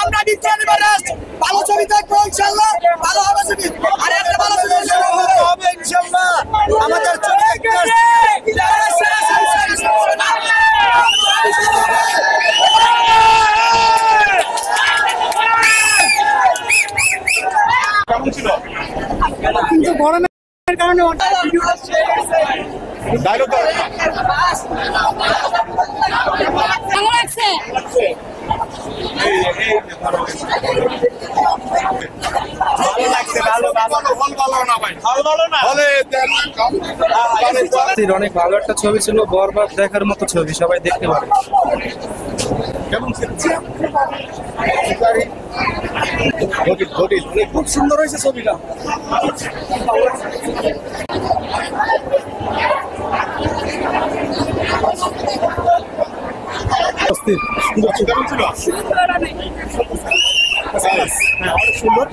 আমরা নিতে এভারেস্ট ভালো ছবি দেখবো ইনশাআল্লাহ ভালো হবে ছবি আর একটা ভালো ছবি হবে ইনশাআল্লাহ আমাদের ছবি দেখতে কেমন ছিল কিন্তু গরমের কারণে ডায়লগ ভালো লাগছে অনেক ভালো একটা ছবি ছিল, বরবাদ দেখার মতো ছবি, সবাই দেখতে পারে। কেমন ছিল খুব সুন্দর হয়েছে ছবিটা। কেমন ছিল সুন্দর